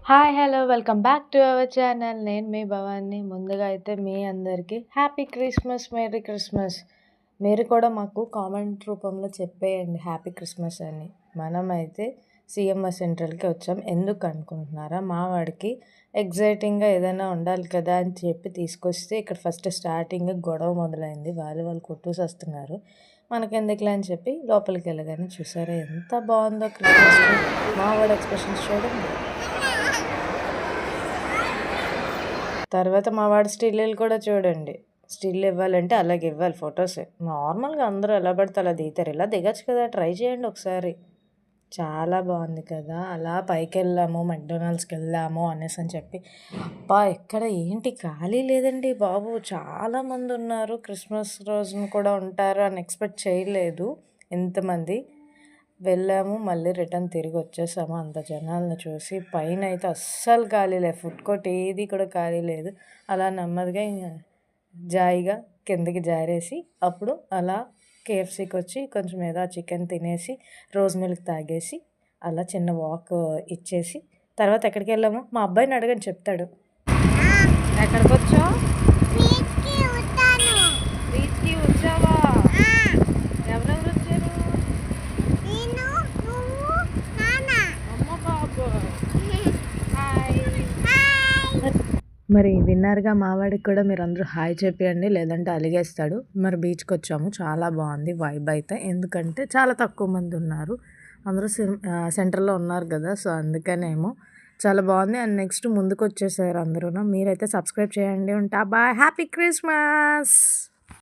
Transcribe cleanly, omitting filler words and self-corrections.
Hi! Hello! Welcome back to our channel. నేను మీ భవాని. ముందుగా అయితే మీ అందరికీ హ్యాపీ క్రిస్మస్, మేరీ క్రిస్మస్. మీరు కూడా మాకు కామెంట్ రూపంలో చెప్పేయండి హ్యాపీ క్రిస్మస్ అని. మనమైతే సీఎంఆర్ సెంట్రల్‌కి వచ్చాం. ఎందుకు అనుకుంటున్నారా? మా వాడికి ఎక్సైటింగ్‌గా ఏదైనా ఉండాలి కదా అని చెప్పి తీసుకొస్తే ఇక్కడ ఫస్ట్ స్టార్టింగ్ గొడవ మొదలైంది. వాళ్ళు కొట్టూసొస్తున్నారు. మనకెందుకులే అని చెప్పి లోపలికెళ్ళగానే చూసారా ఎంత బావుందో క్రిస్మస్ ట్రీ. మా వాడి ఎక్స్‌ప్రెషన్స్ చూడండి. తర్వాత మా వాడి స్టిల్లులు కూడా చూడండి. స్టిల్ ఇవ్వాలంటే అలాగే ఇవ్వాలి ఫోటోస్. నార్మల్‌గా అందరూ ఎలా పడితే అలా దిగుతారు. ఇలా దిగొచ్చు కదా! ట్రై చేయండి ఒకసారి. చాలా బావుంది కదా! అలా పైకెళ్ళాము, మెక్‌డొనాల్డ్స్‌కెళ్ళాము అనేసని చెప్పి అబ్బా! ఎక్కడ ఏంటి ఖాళీ లేదండి బాబు. చాలామందున్నారు. క్రిస్మస్ రోజున కూడా ఉంటారు అని ఎక్స్‌పెక్ట్ చేయలేదు ఇంతమంది. వెళ్ళాము. మళ్ళీ రిటర్న్ తిరిగొచ్చేసాము. అంత జనాల్ని చూసి. పైనయితే అస్సలు ఖాళీ లేదు. ఫుడ్ కోర్ట్ ఏది కూడా ఖాళీ లేదు. అలా నెమ్మదిగా జాయిగా కిందకి జారేసి, అప్పుడు అలా కేఎఫ్‌సీకొచ్చి కొంచెం ఏదో ఆ చికెన్ తినేసి, రోజ్ మిల్క్ తాగేసి, అలా చిన్న వాక్ ఇచ్చేసి, తర్వాత ఎక్కడికెళ్ళామో మా అబ్బాయిని అడగండి చెప్తాడు. ఎక్కడికొచ్చావు? బీచ్‌కి వచ్చావా? ఎవరెవరొచ్చారు? అమ్మ బాబోయ్! హాయ్! మరి విన్నారుగా మా వాడికి కూడా మీరందరూ హాయ్ చెప్పియండి. లేదంటే అలిగేస్తాడు. మరి బీచ్‌కొచ్చాము. చాలా బావుంది వైబ్ అయితే. ఎందుకంటే చాలా తక్కువ మందున్నారు. అందరూ సెంటర్‌లో ఉన్నారు గదా! సో, అందుకనేమో చాలా బావుంది. అండ్ నెక్స్ట్ ముందుకొచ్చేసారు అందరూను. మీరైతే సబ్స్క్రైబ్ చేయండి. ఉంటా. బాయ్. Happy Christmas!